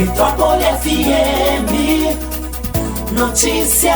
Metrópole FM Notícias.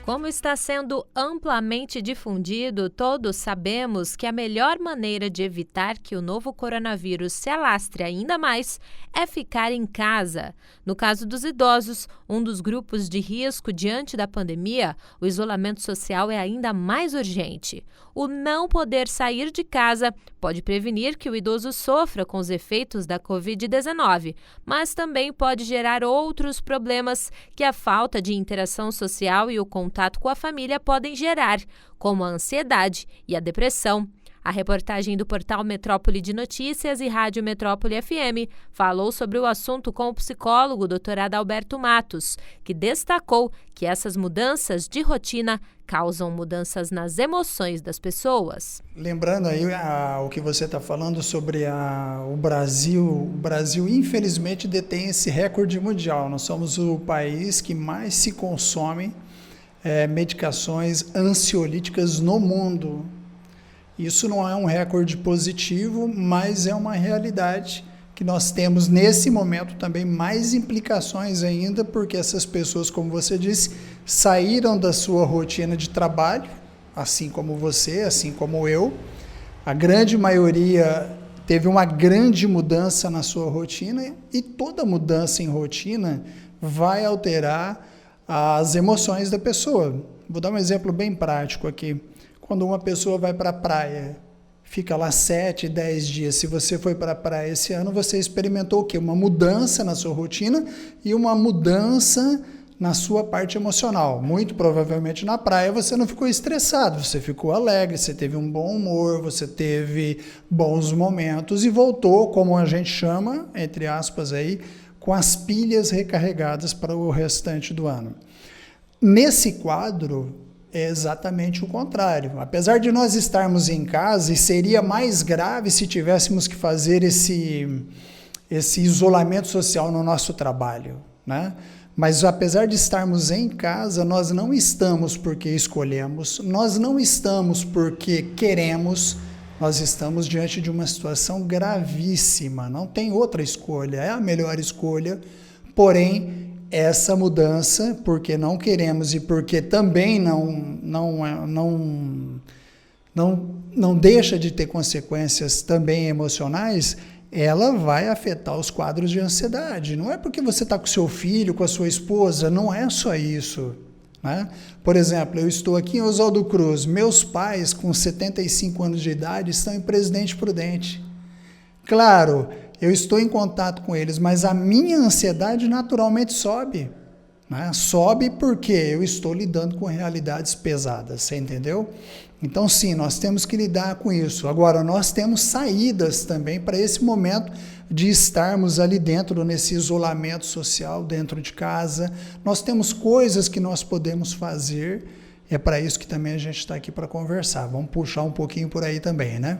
Como está sendo amplamente difundido, todos sabemos que a melhor maneira de evitar que o novo coronavírus se alastre ainda mais é ficar em casa. No caso dos idosos, um dos grupos de risco diante da pandemia, o isolamento social é ainda mais urgente. O não poder sair de casa pode prevenir que o idoso sofra com os efeitos da Covid-19, mas também pode gerar outros problemas que a falta de interação social e o contato com a família podem gerar, como a ansiedade e a depressão. A reportagem do portal Metrópole de Notícias e Rádio Metrópole FM falou sobre o assunto com o psicólogo Dr. Adalberto Matos, que destacou que essas mudanças de rotina causam mudanças nas emoções das pessoas. Lembrando aí o que você está falando sobre o Brasil infelizmente detém esse recorde mundial. Nós somos o país que mais se consome medicações ansiolíticas no mundo. Isso não é um recorde positivo, mas é uma realidade que nós temos nesse momento também mais implicações ainda, porque essas pessoas, como você disse, saíram da sua rotina de trabalho, assim como você, assim como eu. A grande maioria teve uma grande mudança na sua rotina e toda mudança em rotina vai alterar as emoções da pessoa. Vou dar um exemplo bem prático aqui. Quando uma pessoa vai para a praia, fica lá 7, 10 dias. Se você foi para a praia esse ano, você experimentou o quê? Uma mudança na sua rotina e uma mudança na sua parte emocional. Muito provavelmente na praia você não ficou estressado, você ficou alegre, você teve um bom humor, você teve bons momentos e voltou, como a gente chama, entre aspas, aí, com as pilhas recarregadas para o restante do ano. Nesse quadro, é exatamente o contrário. Apesar de nós estarmos em casa, e seria mais grave se tivéssemos que fazer esse isolamento social no nosso trabalho, né? Mas apesar de estarmos em casa, nós não estamos porque escolhemos, nós não estamos porque queremos, nós estamos diante de uma situação gravíssima, não tem outra escolha, é a melhor escolha, porém, essa mudança, porque não queremos e porque também não deixa de ter consequências também emocionais, ela vai afetar os quadros de ansiedade. Não é porque você está com seu filho, com a sua esposa, não é só isso, né? Por exemplo, eu estou aqui em Oswaldo Cruz, meus pais com 75 anos de idade estão em Presidente Prudente. Claro, eu estou em contato com eles, mas a minha ansiedade naturalmente sobe, né? Sobe porque eu estou lidando com realidades pesadas, você entendeu? Então sim, nós temos que lidar com isso. Agora, nós temos saídas também para esse momento de estarmos ali dentro, nesse isolamento social, dentro de casa. Nós temos coisas que nós podemos fazer, é para isso que também a gente está aqui para conversar. Vamos puxar um pouquinho por aí também, né?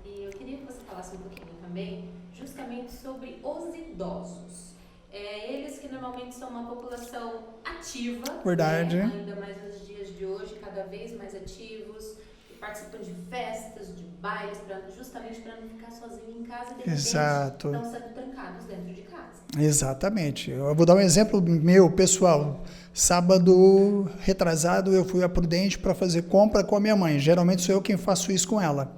E eu queria que você falasse um pouquinho também justamente sobre os idosos. Eles que normalmente são uma população ativa, verdade, né? Ainda mais nos dias de hoje, cada vez mais ativos, que participam de festas, de bailes, justamente para não ficar sozinho em casa e de repente estão sendo trancados dentro de casa. Exatamente. Eu vou dar um exemplo meu, pessoal. Sábado retrasado eu fui a Prudente para fazer compra com a minha mãe. Geralmente sou eu quem faço isso com ela.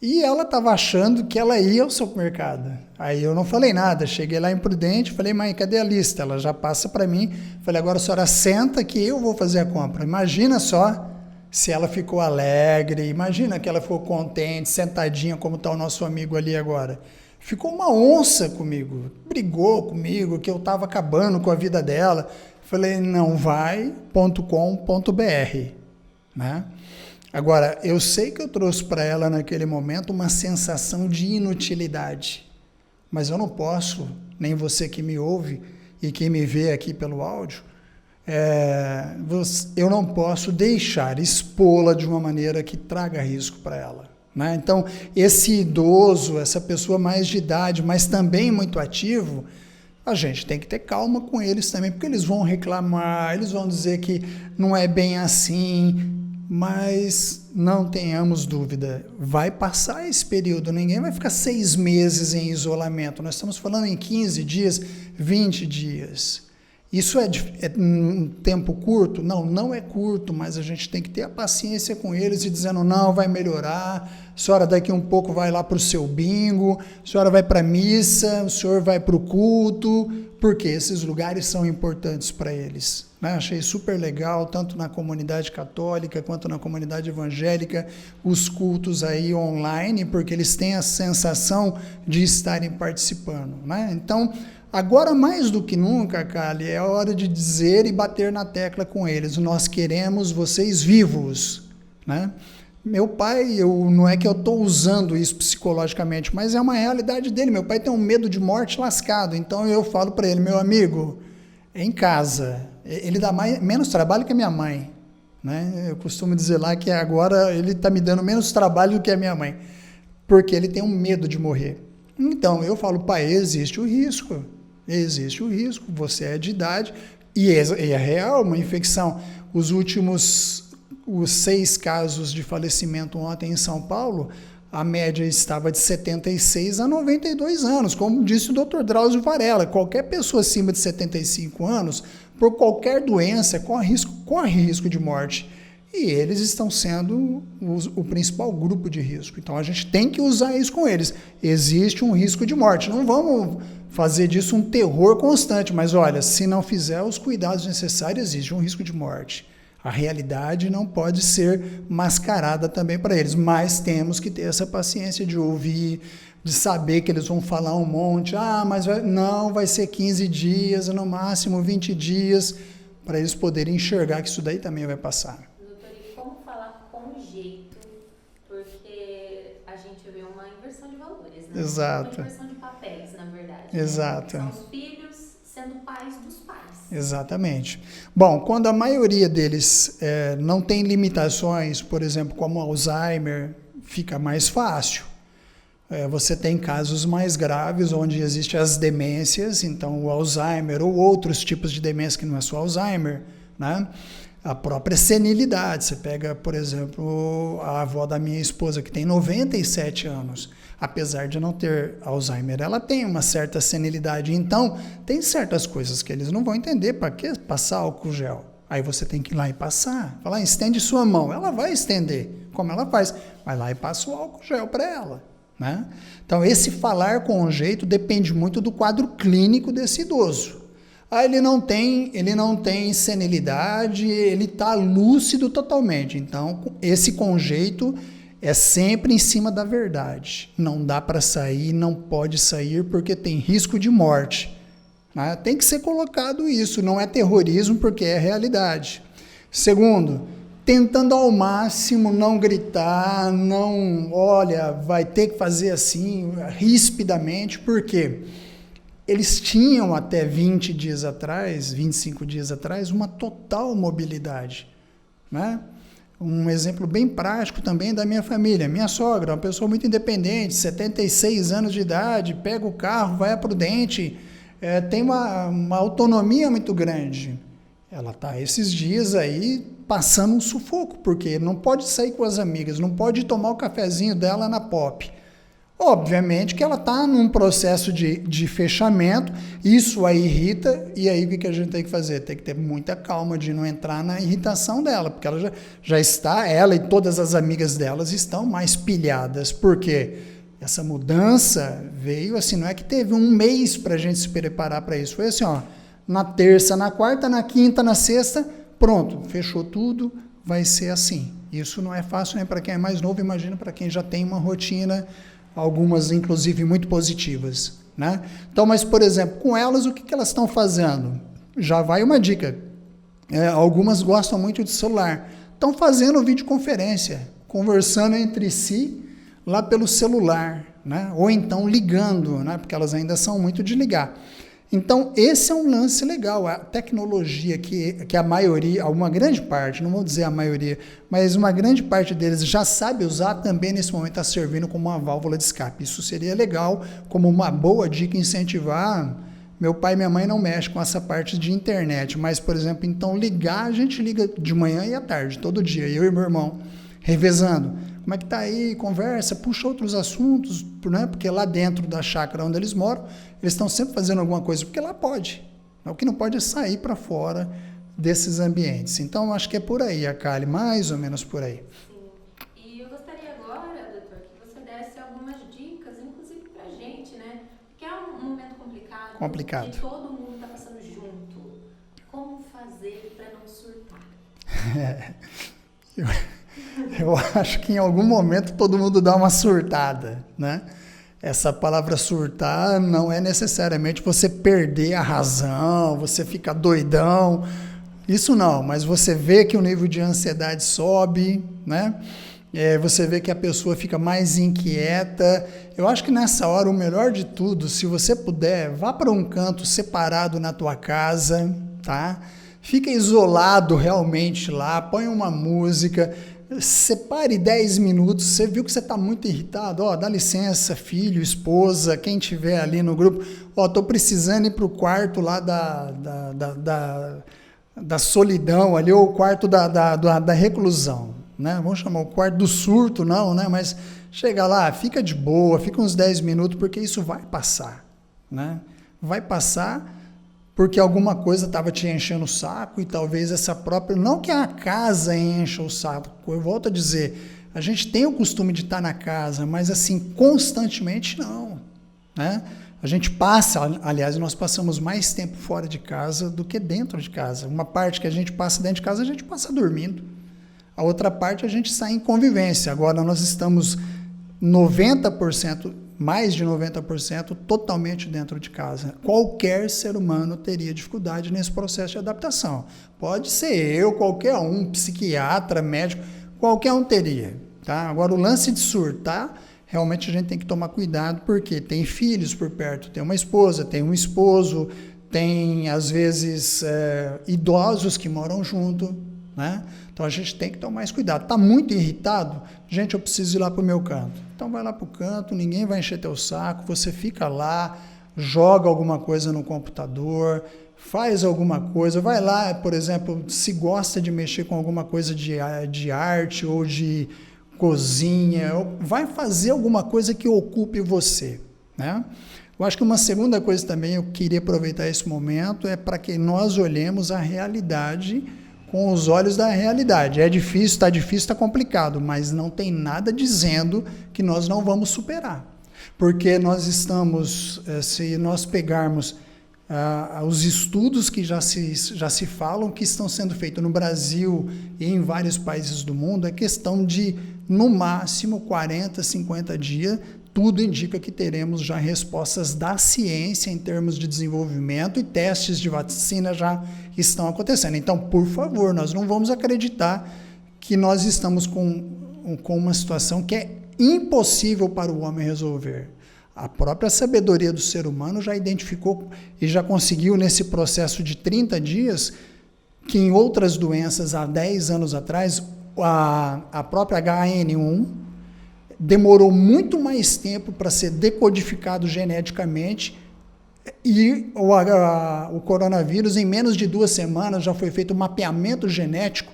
E ela estava achando que ela ia ao supermercado. Aí eu não falei nada, cheguei lá em Prudente, falei, mãe, cadê a lista? Ela já passa para mim, falei, agora a senhora senta que eu vou fazer a compra. Imagina só se ela ficou alegre, imagina que ela ficou contente, sentadinha como está o nosso amigo ali agora. Ficou uma onça comigo, brigou comigo, que eu estava acabando com a vida dela. Falei, não vai.com.br, né? Agora, eu sei que eu trouxe para ela naquele momento uma sensação de inutilidade, mas eu não posso, nem você que me ouve e que me vê aqui pelo áudio, eu não posso deixar expô-la de uma maneira que traga risco para ela, né? Então, esse idoso, essa pessoa mais de idade, mas também muito ativo, a gente tem que ter calma com eles também, porque eles vão reclamar, eles vão dizer que não é bem assim. mas não tenhamos dúvida, vai passar esse período, ninguém vai ficar 6 meses em isolamento, nós estamos falando em 15 dias, 20 dias. Isso é um tempo curto? Não, não é curto, mas a gente tem que ter a paciência com eles e dizendo, não, vai melhorar, a senhora daqui um pouco vai lá para o seu bingo, a senhora vai para a missa, o senhor vai para o culto, porque esses lugares são importantes para eles. Né? Achei super legal, tanto na comunidade católica quanto na comunidade evangélica, os cultos aí online, porque eles têm a sensação de estarem participando. Né? Então, agora mais do que nunca, Kali, é hora de dizer e bater na tecla com eles, nós queremos vocês vivos. Né? Meu pai, não é que eu estou usando isso psicologicamente, mas é uma realidade dele, meu pai tem um medo de morte lascado, então eu falo para ele, meu amigo, é em casa, ele dá menos trabalho que a minha mãe, né? Eu costumo dizer lá que agora ele está me dando menos trabalho do que a minha mãe, porque ele tem um medo de morrer. Então eu falo, pai, existe o risco, você é de idade, e é real uma infecção. Os 6 casos de falecimento ontem em São Paulo, a média estava de 76 a 92 anos, como disse o Dr. Drauzio Varela, qualquer pessoa acima de 75 anos, por qualquer doença, corre risco de morte. E eles estão sendo o principal grupo de risco. Então a gente tem que usar isso com eles. Existe um risco de morte. Não vamos fazer disso um terror constante, mas olha, se não fizer os cuidados necessários, existe um risco de morte. A realidade não pode ser mascarada também para eles, mas temos que ter essa paciência de ouvir, de saber que eles vão falar um monte, mas vai ser 15 dias, no máximo 20 dias, para eles poderem enxergar que isso daí também vai passar. Doutor, e como falar com jeito? Porque a gente vê uma inversão de valores, né? Exato. Uma inversão de papéis, na verdade. Exato. São os filhos sendo pais dos pais. Exatamente. Bom, quando a maioria deles não tem limitações, por exemplo, como Alzheimer, fica mais fácil. Você tem casos mais graves, onde existem as demências, então o Alzheimer ou outros tipos de demência que não é só Alzheimer, né? A própria senilidade. Você pega, por exemplo, a avó da minha esposa, que tem 97 anos. Apesar de não ter Alzheimer, ela tem uma certa senilidade. Então, tem certas coisas que eles não vão entender. Para que passar álcool gel? Aí você tem que ir lá e passar. Fala, estende sua mão. Ela vai estender. Como ela faz? Vai lá e passa o álcool gel para ela. Né? Então, esse falar com jeito depende muito do quadro clínico desse idoso. Ele não tem senilidade, ele está lúcido totalmente. Então, esse conjeito é sempre em cima da verdade. Não dá para sair, não pode sair porque tem risco de morte. Né? Tem que ser colocado isso, não é terrorismo porque é realidade. Segundo, tentando ao máximo não gritar, vai ter que fazer assim, rispidamente, por quê? Eles tinham até 20 dias atrás, 25 dias atrás, uma total mobilidade. Né? Um exemplo bem prático também da minha família. Minha sogra, uma pessoa muito independente, 76 anos de idade, pega o carro, vai a Prudente, tem uma autonomia muito grande. Ela está esses dias aí passando um sufoco, porque não pode sair com as amigas, não pode tomar o cafezinho dela na Pop. Obviamente que ela está num processo de fechamento, isso a irrita, e aí o que a gente tem que fazer? Tem que ter muita calma de não entrar na irritação dela, porque ela já está, ela e todas as amigas delas estão mais pilhadas. Por quê? Essa mudança veio assim, não é que teve um mês para a gente se preparar para isso, foi assim, na terça, na quarta, na quinta, na sexta, pronto, fechou tudo, vai ser assim. Isso não é fácil nem para quem é mais novo, imagina para quem já tem uma rotina, algumas inclusive muito positivas, né? Então, mas por exemplo, com elas o que elas estão fazendo? Já vai uma dica, algumas gostam muito de celular, estão fazendo videoconferência, conversando entre si lá pelo celular, né? Ou então ligando, né? Porque elas ainda são muito de ligar. Então, esse é um lance legal, a tecnologia que a maioria, uma grande parte, não vou dizer a maioria, mas uma grande parte deles já sabe usar, também nesse momento está servindo como uma válvula de escape. Isso seria legal, como uma boa dica, incentivar Meu pai e minha mãe não mexem com essa parte de internet, mas, por exemplo, então ligar, a gente liga de manhã e à tarde, todo dia, eu e meu irmão, revezando. Como é que tá aí? Conversa, puxa outros assuntos, né? Porque lá dentro da chácara onde eles moram, eles estão sempre fazendo alguma coisa, porque lá pode. O que não pode é sair para fora desses ambientes. Então, acho que é por aí, a Kali, mais ou menos por aí. Sim. E eu gostaria agora, doutor, que você desse algumas dicas, inclusive pra gente, né? Porque é um momento complicado. Complicado. Que todo mundo tá passando junto. Como fazer para não surtar? Eu acho que em algum momento todo mundo dá uma surtada, né? Essa palavra surtar não é necessariamente você perder a razão, você ficar doidão, isso não, mas você vê que o nível de ansiedade sobe, né? Você vê que a pessoa fica mais inquieta. Eu acho que nessa hora o melhor de tudo, se você puder, vá para um canto separado na tua casa, tá? Fica isolado realmente lá, põe uma música, separe 10 minutos, você viu que você está muito irritado, dá licença, filho, esposa, quem tiver ali no grupo, estou precisando ir para o quarto lá da solidão ali, ou o quarto da reclusão, né? Vamos chamar o quarto do surto, não, né? Mas chega lá, fica de boa, fica uns 10 minutos, porque isso vai passar, né? Vai passar porque alguma coisa estava te enchendo o saco e talvez essa própria... Não que a casa encha o saco, eu volto a dizer, a gente tem o costume de estar na casa, mas assim, constantemente não, né? A gente passa, aliás, nós passamos mais tempo fora de casa do que dentro de casa. Uma parte que a gente passa dentro de casa, a gente passa dormindo. A outra parte, a gente sai em convivência. Agora, nós estamos 90%, mais de 90%, totalmente dentro de casa. Qualquer ser humano teria dificuldade nesse processo de adaptação. Pode ser eu, qualquer um, psiquiatra, médico, qualquer um teria. Tá? Agora, o lance de surtar, realmente a gente tem que tomar cuidado, porque tem filhos por perto, tem uma esposa, tem um esposo, tem, às vezes, idosos que moram junto, né? Então, a gente tem que tomar mais cuidado. Está muito irritado? Gente, eu preciso ir lá para o meu canto. Então, vai lá para o canto, ninguém vai encher teu saco, você fica lá, joga alguma coisa no computador, faz alguma coisa, vai lá, por exemplo, se gosta de mexer com alguma coisa de arte ou de cozinha, vai fazer alguma coisa que ocupe você, né? Eu acho que uma segunda coisa também, eu queria aproveitar esse momento, é para que nós olhemos a realidade com os olhos da realidade. É difícil, está complicado, mas não tem nada dizendo que nós não vamos superar. Porque nós estamos, se nós pegarmos os estudos que já se falam, que estão sendo feitos no Brasil e em vários países do mundo, é questão de, no máximo, 40, 50 dias, tudo indica que teremos já respostas da ciência em termos de desenvolvimento e testes de vacina já estão acontecendo. Então, por favor, nós não vamos acreditar que nós estamos com uma situação que é impossível para o homem resolver. A própria sabedoria do ser humano já identificou e já conseguiu, nesse processo de 30 dias, que em outras doenças, há 10 anos atrás, a própria HN1 demorou muito mais tempo para ser decodificado geneticamente e o coronavírus, em menos de 2 semanas, já foi feito um mapeamento genético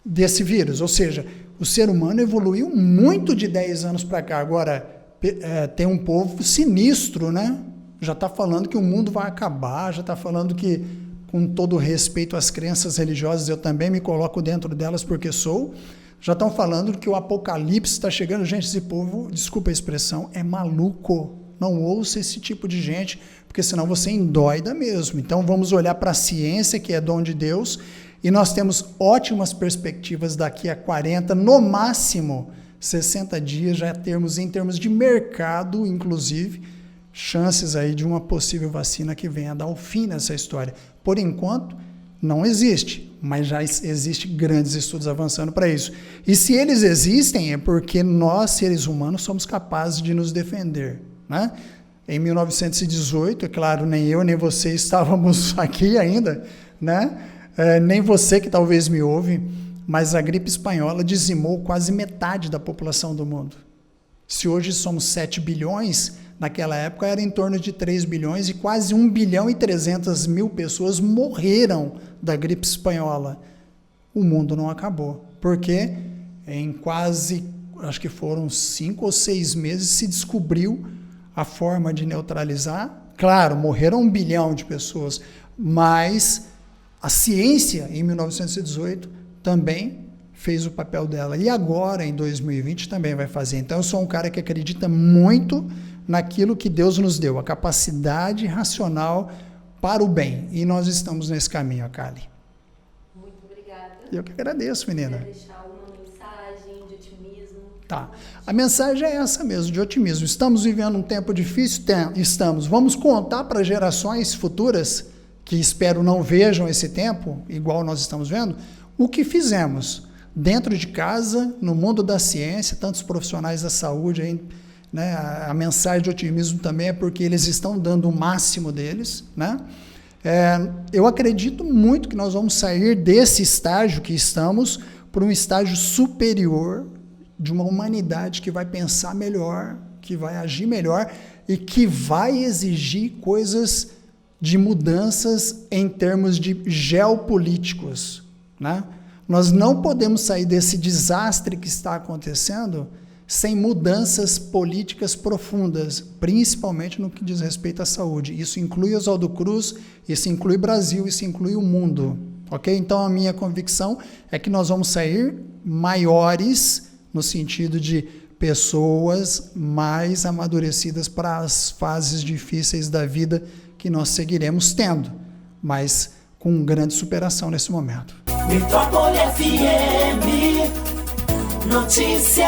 desse vírus. Ou seja, o ser humano evoluiu muito de 10 anos para cá. Agora, tem um povo sinistro, né? Já está falando que o mundo vai acabar, já está falando que, com todo respeito às crenças religiosas, eu também me coloco dentro delas porque sou, já estão falando que o apocalipse está chegando. Gente, esse povo, desculpa a expressão, é maluco. Não ouça esse tipo de gente, porque senão você endoida mesmo. Então vamos olhar para a ciência, que é dom de Deus, e nós temos ótimas perspectivas daqui a 40, no máximo 60 dias, já termos, em termos de mercado, inclusive, chances aí de uma possível vacina que venha a dar o fim nessa história. Por enquanto, não existe, mas já existe grandes estudos avançando para isso. E se eles existem, é porque nós, seres humanos, somos capazes de nos defender, né? Em 1918, é claro, nem eu nem você estávamos aqui ainda, né? Nem você que talvez me ouve, mas a gripe espanhola dizimou quase metade da população do mundo. Se hoje somos 7 bilhões, naquela época era em torno de 3 bilhões e quase 1 bilhão e 300 mil pessoas morreram da gripe espanhola. O mundo não acabou, porque em quase, acho que foram 5 ou 6 meses, se descobriu a forma de neutralizar. Claro, morreram 1 bilhão de pessoas, mas a ciência, em 1918, também fez o papel dela. E agora, em 2020, também vai fazer. Então, eu sou um cara que acredita muito naquilo que Deus nos deu, a capacidade racional para o bem. E nós estamos nesse caminho, Kali. Muito obrigada. Eu que agradeço, menina. Quer deixar alguma mensagem de otimismo? Tá. A mensagem é essa mesmo, de otimismo. Estamos vivendo um tempo difícil? Estamos. Vamos contar para gerações futuras, que espero não vejam esse tempo, igual nós estamos vendo, o que fizemos dentro de casa, no mundo da ciência, tantos profissionais da saúde, aí, né, a mensagem de otimismo também é porque eles estão dando o máximo deles, né? Eu acredito muito que nós vamos sair desse estágio que estamos para um estágio superior de uma humanidade que vai pensar melhor, que vai agir melhor e que vai exigir coisas de mudanças em termos de geopolíticos, né? Nós não podemos sair desse desastre que está acontecendo sem mudanças políticas profundas, principalmente no que diz respeito à saúde. Isso inclui Oswaldo Cruz, isso inclui Brasil, isso inclui o mundo. Ok? Então, a minha convicção é que nós vamos sair maiores, no sentido de pessoas mais amadurecidas para as fases difíceis da vida que nós seguiremos tendo, mas com grande superação nesse momento. Metrópole FM Notícias.